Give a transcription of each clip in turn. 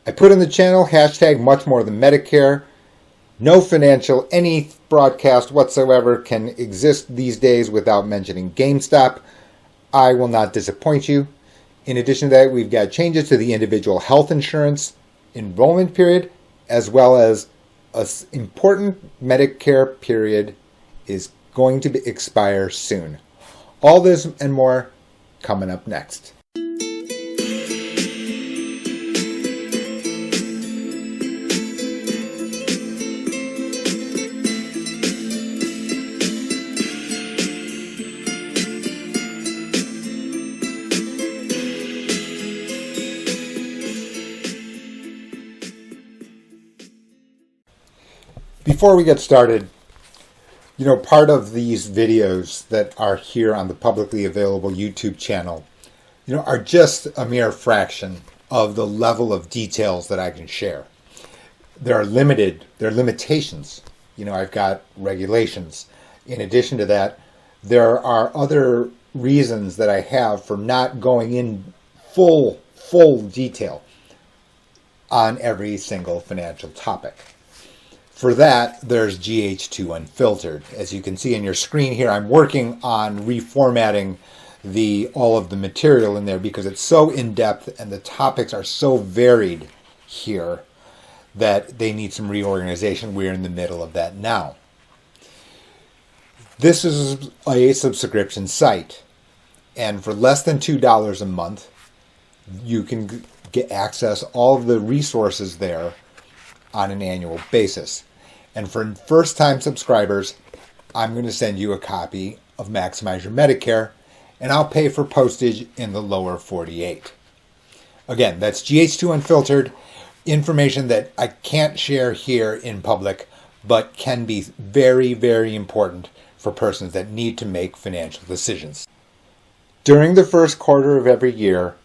I put in the channel hashtag much more than Medicare. No financial, any broadcast whatsoever can exist these days without mentioning GameStop. I will not disappoint you. In addition to that, we've got changes to the individual health insurance enrollment period, as well as an important Medicare period is going to expire soon. All this and more coming up next. Before we get started, part of these videos that are here on the publicly available YouTube channel, are just a mere fraction of the level of details that I can share. There are limitations. I've got regulations. In addition to that, there are other reasons that I have for not going in full detail on every single financial topic. For that, there's GH2 Unfiltered. As you can see on your screen here, I'm working on reformatting all of the material in there because it's so in-depth and the topics are so varied here that they need some reorganization. We're in the middle of that now. This is a subscription site, and for less than $2 a month, you can get access all of the resources there on an annual basis. And for first-time subscribers, I'm going to send you a copy of Maximize Your Medicare, and I'll pay for postage in the lower 48. Again, that's GH2 Unfiltered, information that I can't share here in public, but can be very, very important for persons that need to make financial decisions. During the first quarter of every year,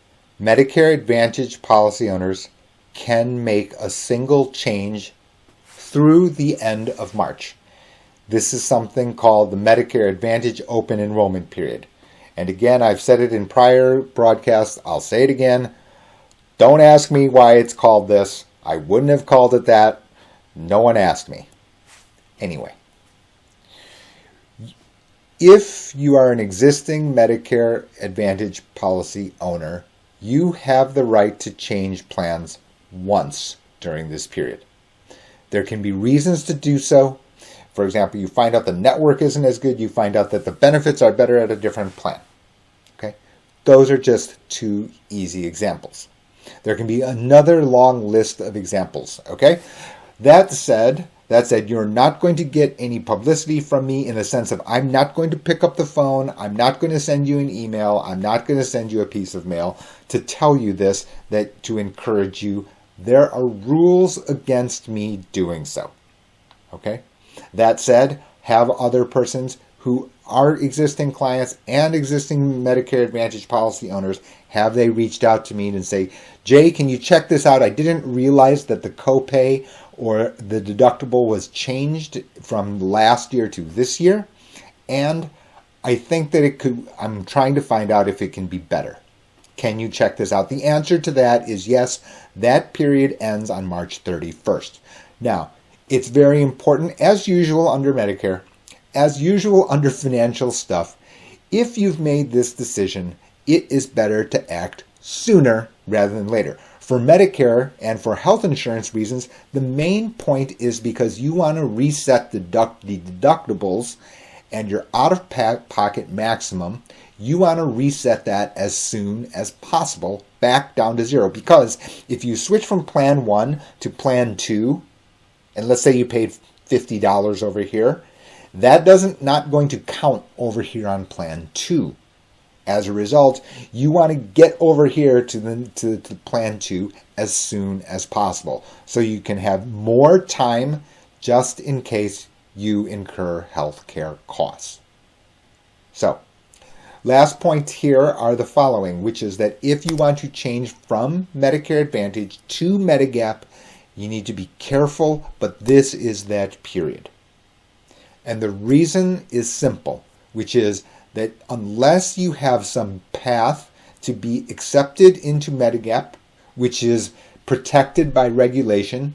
Medicare Advantage policy owners can make a single change through the end of March. This is something called the Medicare Advantage Open Enrollment Period. And again, I've said it in prior broadcasts. I'll say it again. Don't ask me why it's called this. I wouldn't have called it that. No one asked me. Anyway, if you are an existing Medicare Advantage policy owner, you have the right to change plans once during this period. There can be reasons to do so. For example, you find out the network isn't as good. You find out that the benefits are better at a different plan. Okay? Those are just two easy examples. There can be another long list of examples. Okay? That said, you're not going to get any publicity from me in the sense of I'm not going to pick up the phone. I'm not going to send you an email. I'm not going to send you a piece of mail to tell you this, to encourage you. There are rules against me doing so. Okay? That said, have other persons who are existing clients and existing Medicare Advantage policy owners, have they reached out to me and say, Jay, can you check this out? I didn't realize that the copay or the deductible was changed from last year to this year. And I think that I'm trying to find out if it can be better. Can you check this out? The answer to that is yes. That period ends on March 31st. Now, it's very important, as usual under Medicare, as usual under financial stuff, if you've made this decision, it is better to act sooner rather than later. For Medicare and for health insurance reasons, the main point is because you want to reset the deductibles and your out-of-pocket maximum. You want to reset that as soon as possible back down to zero. Because if you switch from Plan 1 to Plan 2, and let's say you paid $50 over here, that not going to count over here on Plan 2. As a result, you want to get over here to Plan 2 as soon as possible so you can have more time just in case you incur health care costs. So, last points here are the following, which is that if you want to change from Medicare Advantage to Medigap, you need to be careful, but this is that period. And the reason is simple, which is that unless you have some path to be accepted into Medigap, which is protected by regulation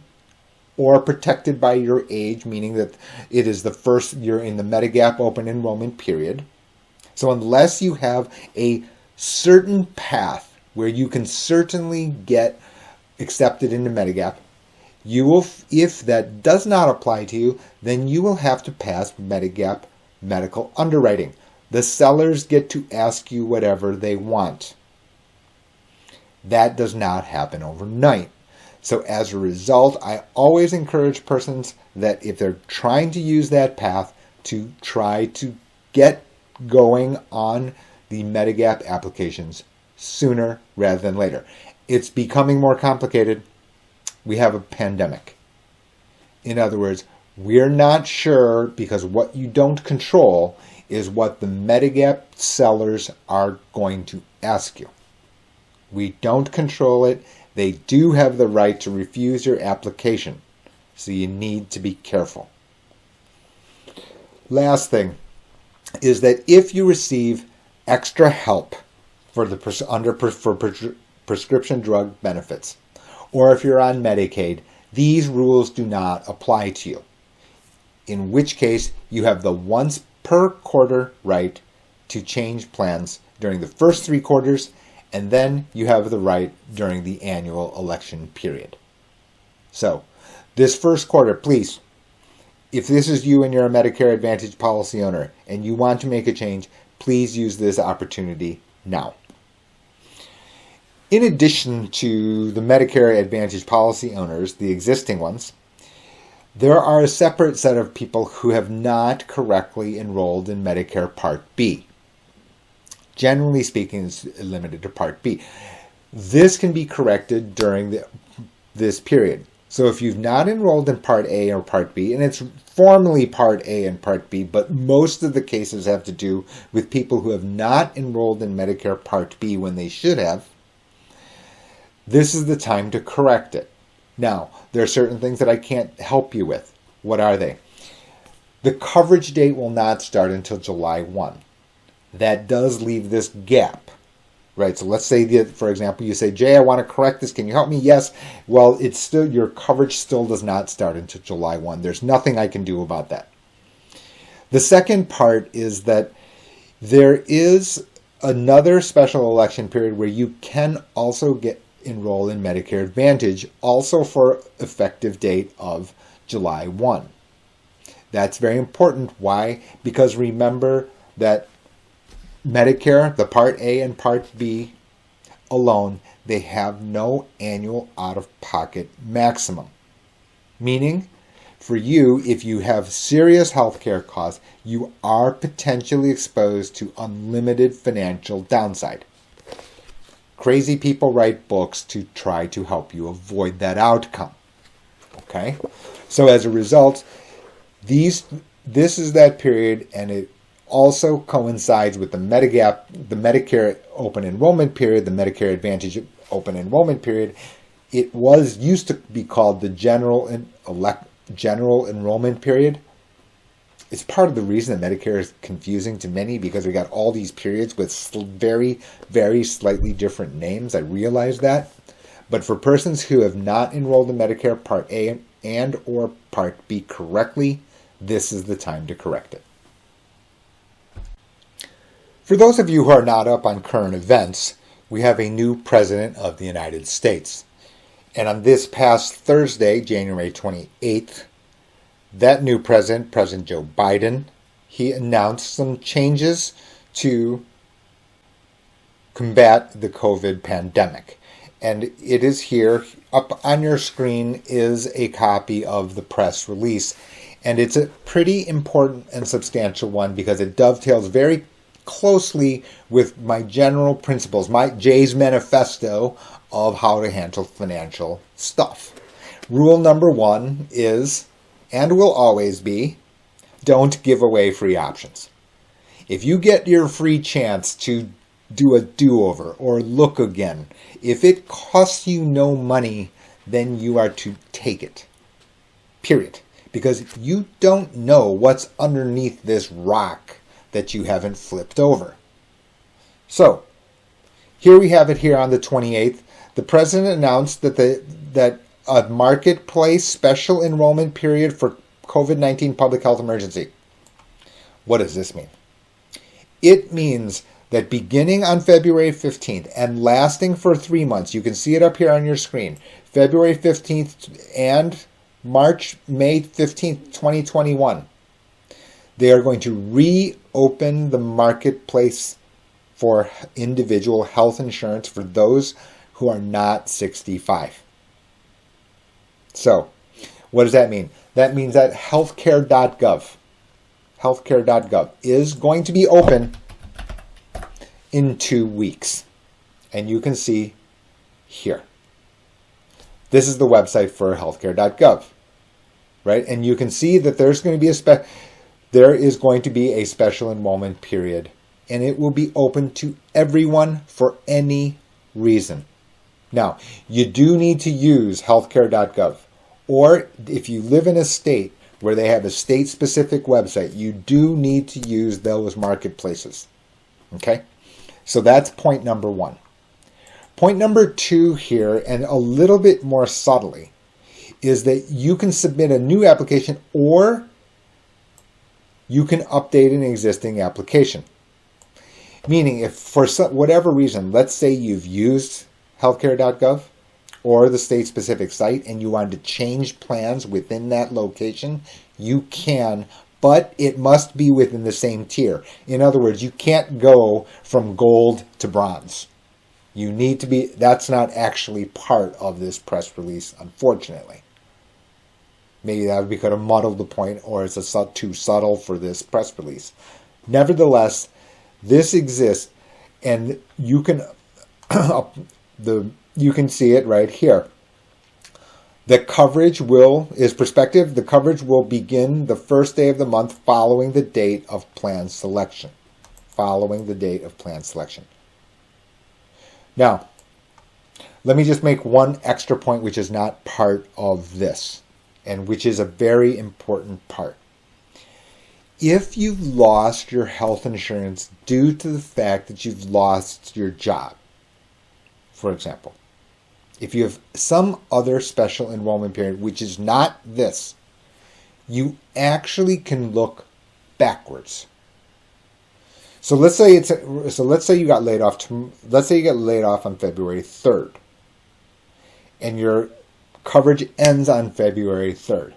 or protected by your age, meaning that it is the first you're in the Medigap Open Enrollment Period. So unless you have a certain path where you can certainly get accepted into Medigap, you will, if that does not apply to you, then you will have to pass Medigap medical underwriting. The sellers get to ask you whatever they want. That does not happen overnight. So as a result, I always encourage persons that if they're trying to use that path, to try to get going on the Medigap applications sooner rather than later. It's becoming more complicated. We have a pandemic. In other words, we're not sure, because what you don't control is what the Medigap sellers are going to ask you. We don't control it. They do have the right to refuse your application, so you need to be careful. Last thing is that if you receive extra help for prescription drug benefits, or if you're on Medicaid, these rules do not apply to you. In which case, you have the once per quarter right to change plans during the first 3 quarters, and then you have the right during the annual election period. So, this first quarter, please, if this is you and you're a Medicare Advantage policy owner and you want to make a change, please use this opportunity now. In addition to the Medicare Advantage policy owners, the existing ones, there are a separate set of people who have not correctly enrolled in Medicare Part B. Generally speaking, it's limited to Part B. This can be corrected during this period. So if you've not enrolled in Part A or Part B, and it's formally Part A and Part B, but most of the cases have to do with people who have not enrolled in Medicare Part B when they should have, this is the time to correct it. Now, there are certain things that I can't help you with. What are they? The coverage date will not start until July 1. That does leave this gap, right? So let's say, that, for example, you say, Jay, I want to correct this. Can you help me? Yes. Well, it's still, your coverage still does not start until July 1. There's nothing I can do about that. The second part is that there is another special election period where you can also enroll in Medicare Advantage, also for effective date of July 1. That's very important. Why? Because remember that Medicare, the Part A and Part B alone, they have no annual out-of-pocket maximum. Meaning, for you, if you have serious healthcare costs, you are potentially exposed to unlimited financial downside. Crazy people write books to try to help you avoid that outcome. Okay? So as a result, this is that period, and it also coincides with the Medicare Open Enrollment Period, the Medicare Advantage Open Enrollment Period. It used to be called the General Enrollment Period. It's part of the reason that Medicare is confusing to many, because we got all these periods with very, very slightly different names. I realize that. But for persons who have not enrolled in Medicare Part A and or Part B correctly, this is the time to correct it. For those of you who are not up on current events, we have a new President of the United States. And on this past Thursday, January 28th, that new president, President Joe Biden, he announced some changes to combat the COVID pandemic. And it is here, up on your screen is a copy of the press release. And it's a pretty important and substantial one because it dovetails very closely with my general principles, Jay's manifesto of how to handle financial stuff. Rule number 1 is, and will always be, don't give away free options. If you get your free chance to do a do-over or look again, if it costs you no money, then you are to take it. Period. Because you don't know what's underneath this rock that you haven't flipped over. So, here we have it here on the 28th. The president announced that that a marketplace special enrollment period for COVID-19 public health emergency. What does this mean? It means that beginning on February 15th and lasting for 3 months, you can see it up here on your screen, February 15th and May 15th, 2021, they are going to reopen the marketplace for individual health insurance for those who are not 65. So, what does that mean? That means that healthcare.gov is going to be open in 2 weeks. And you can see here. This is the website for healthcare.gov, right? And you can see that there is going to be a special enrollment period, and it will be open to everyone for any reason. Now, you do need to use healthcare.gov, or if you live in a state where they have a state-specific website, you do need to use those marketplaces. Okay? So that's point number 1. Point number 2 here, and a little bit more subtly, is that you can submit a new application or you can update an existing application. Meaning, if for whatever reason, let's say you've used healthcare.gov or the state-specific site and you wanted to change plans within that location, you can, but it must be within the same tier. In other words, you can't go from gold to bronze. You need to be, that's not actually part of this press release, unfortunately. Maybe that would be kind of muddled the point, or it's too subtle for this press release. Nevertheless, this exists, and you can you can see it right here. The coverage is prospective. The coverage will begin the first day of the month following the date of plan selection. Now, let me just make one extra point which is not part of this, and which is a very important part. If you've lost your health insurance due to the fact that you've lost your job, for example, if you have some other special enrollment period which is not this, you actually can look backwards. So let's say you got laid off. Let's say you get laid off on February 3rd, and your coverage ends on February 3rd.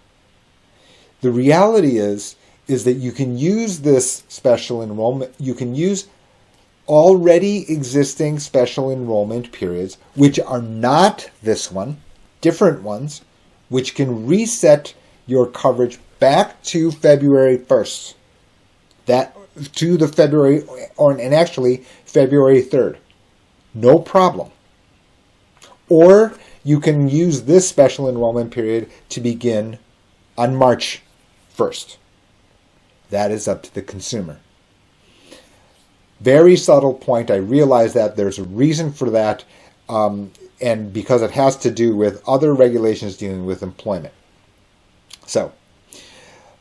The reality is that you can use this special enrollment. You can use already existing special enrollment periods, which are not this one, different ones, which can reset your coverage back to February 1st. February 3rd. No problem. Or you can use this special enrollment period to begin on March 1st. That is up to the consumer. Very subtle point. I realize that there's a reason for that, and because it has to do with other regulations dealing with employment. So,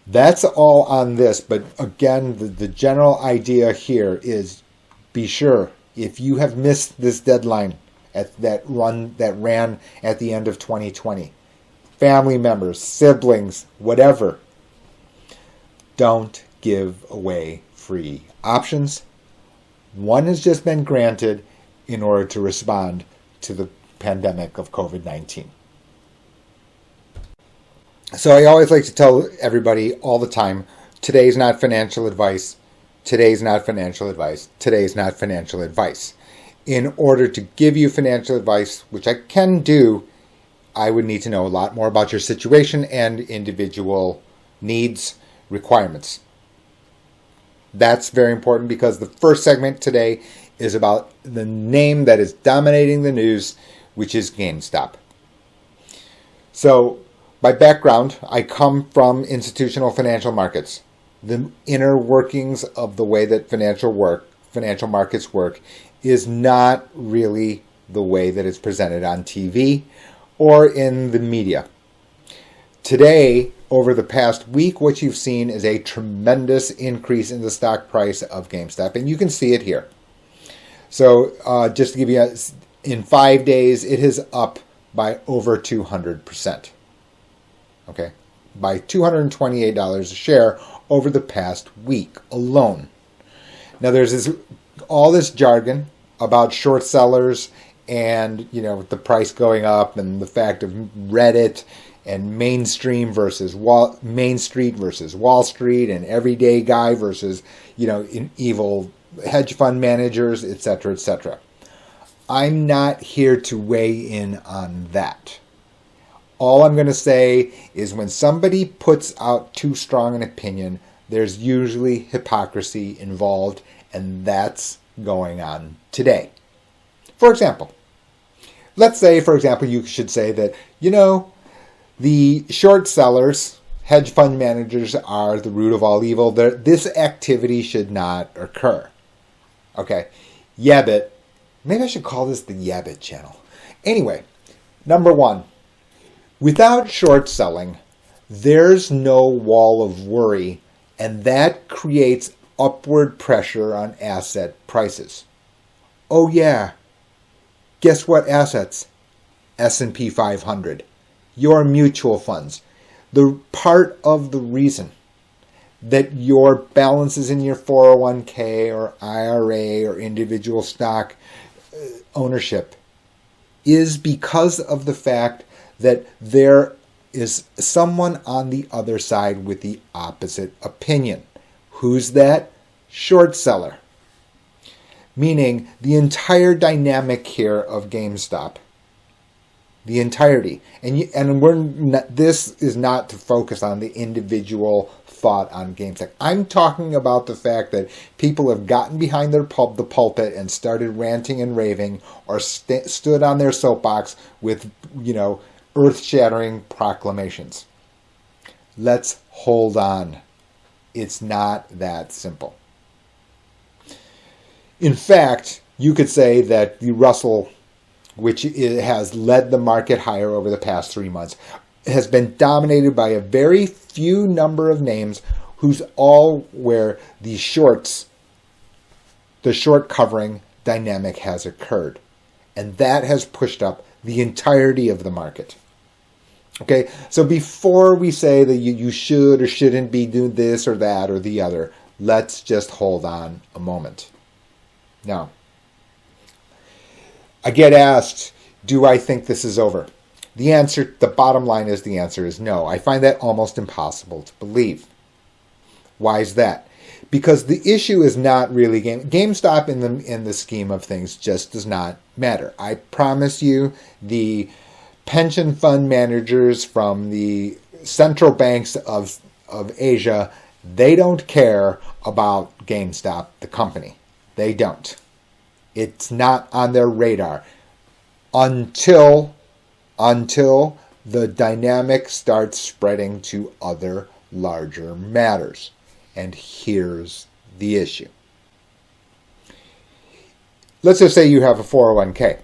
that's all on this, but again, the general idea here is be sure, if you have missed this deadline that ran at the end of 2020, family members, siblings, whatever, don't give away free options. One has just been granted in order to respond to the pandemic of COVID-19. So I always like to tell everybody all the time, today's not financial advice. Today's not financial advice. Today's not financial advice. In order to give you financial advice, which I can do, I would need to know a lot more about your situation and individual needs, requirements. That's very important because the first segment today is about the name that is dominating the news, which is GameStop. So, by background, I come from institutional financial markets. The inner workings of the way that financial markets work is not really the way that it's presented on TV or in the media. Today, over the past week, what you've seen is a tremendous increase in the stock price of GameStop, and you can see it here. So, just to give you in 5 days, it is up by over 200%. Okay, by $228 a share over the past week alone. Now there's all this jargon about short sellers and the price going up and the fact of Reddit and Main Street versus Wall Street and everyday guy versus evil hedge fund managers, etc., etc. I'm not here to weigh in on that. All I'm going to say is when somebody puts out too strong an opinion, there's usually hypocrisy involved, and that's going on today. For example, let's say, you should say that, the short sellers, hedge fund managers, are the root of all evil. This activity should not occur. Okay, Yabbit. Maybe I should call this the Yabbit channel. Anyway, number one, without short selling, there's no wall of worry, and that creates upward pressure on asset prices. Oh yeah, guess what assets? S&P 500. Your mutual funds. The part of the reason that your balances in your 401k or IRA or individual stock ownership is because of the fact that there is someone on the other side with the opposite opinion. Who's that? Short seller. Meaning the entire dynamic here of GameStop. The entirety. This is not to focus on the individual thought on GameStop. I'm talking about the fact that people have gotten behind the pulpit and started ranting and raving, or stood on their soapbox with, earth-shattering proclamations. Let's hold on. It's not that simple. In fact, you could say that the Russell, which has led the market higher over the past 3 months, has been dominated by a very few number of names where the short covering dynamic has occurred. And that has pushed up the entirety of the market. Okay, so before we say that you should or shouldn't be doing this or that or the other, let's just hold on a moment. Now, I get asked, do I think this is over? The bottom line is the answer is no. I find that almost impossible to believe. Why is that? Because the issue is not really GameStop in the scheme of things just does not matter. I promise you, the pension fund managers from the central banks of Asia, they don't care about GameStop, the company. They don't. It's not on their radar until the dynamic starts spreading to other larger matters. And here's the issue. Let's just say you have a 401k.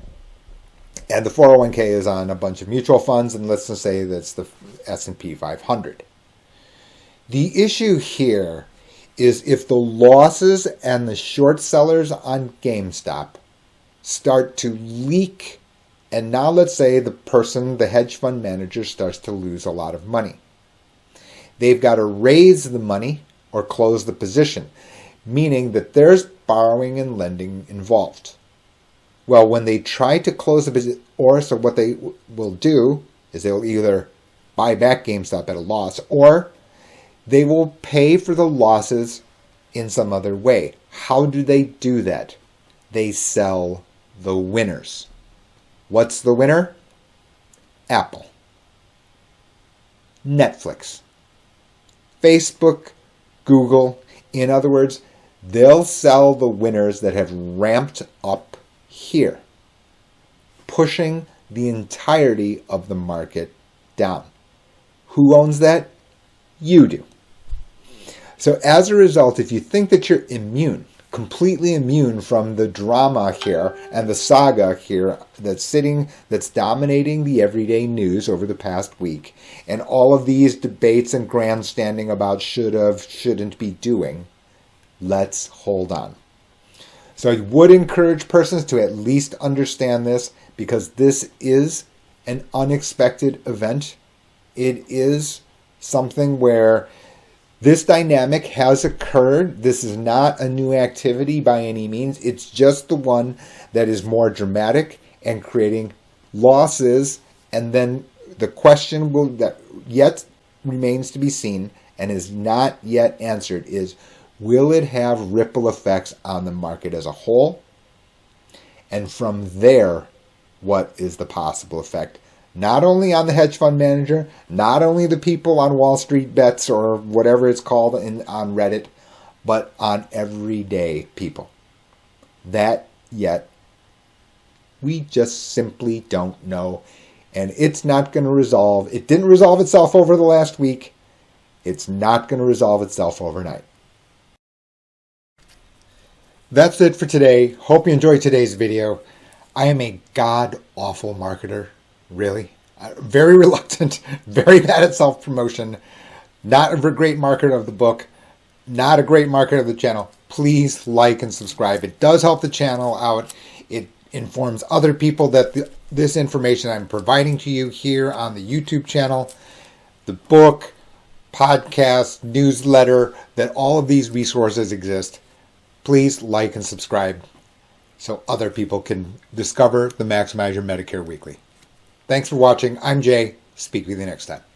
And the 401k is on a bunch of mutual funds, and let's just say that's the S&P 500. The issue here is if the losses and the short sellers on GameStop start to leak, and now let's say the hedge fund manager, starts to lose a lot of money. They've got to raise the money or close the position, meaning that there's borrowing and lending involved. Well, when they try to close the position, so what they will do is they'll either buy back GameStop at a loss, or they will pay for the losses in some other way. How do they do that? They sell the winners. What's the winner? Apple, Netflix, Facebook, Google. In other words, they'll sell the winners that have ramped up here, pushing the entirety of the market down. Who owns that? You do. So as a result, if you think that you're completely immune from the drama here and the saga here that's dominating the everyday news over the past week, and all of these debates and grandstanding about should have, shouldn't be doing, let's hold on. So I would encourage persons to at least understand this, because this is an unexpected event. It is something where this dynamic has occurred. This is not a new activity by any means. It's just the one that is more dramatic and creating losses. And then the question that yet remains to be seen and is not yet answered is, will it have ripple effects on the market as a whole? And from there, what is the possible effect? Not only on the hedge fund manager, not only the people on Wall Street Bets or whatever it's called on Reddit, but on everyday people. That yet, we just simply don't know. And it's not going to resolve. It didn't resolve itself over the last week. It's not going to resolve itself overnight. That's it for today. Hope you enjoyed today's video. I am a god-awful marketer. Really. Very reluctant. Very bad at self-promotion. Not a great marketer of the book. Not a great marketer of the channel. Please like and subscribe. It does help the channel out. It informs other people that this information I'm providing to you here on the YouTube channel, the book, podcast, newsletter, that all of these resources exist. Please like and subscribe so other people can discover the Maximize Your Medicare Weekly. Thanks for watching. I'm Jay. Speak with you next time.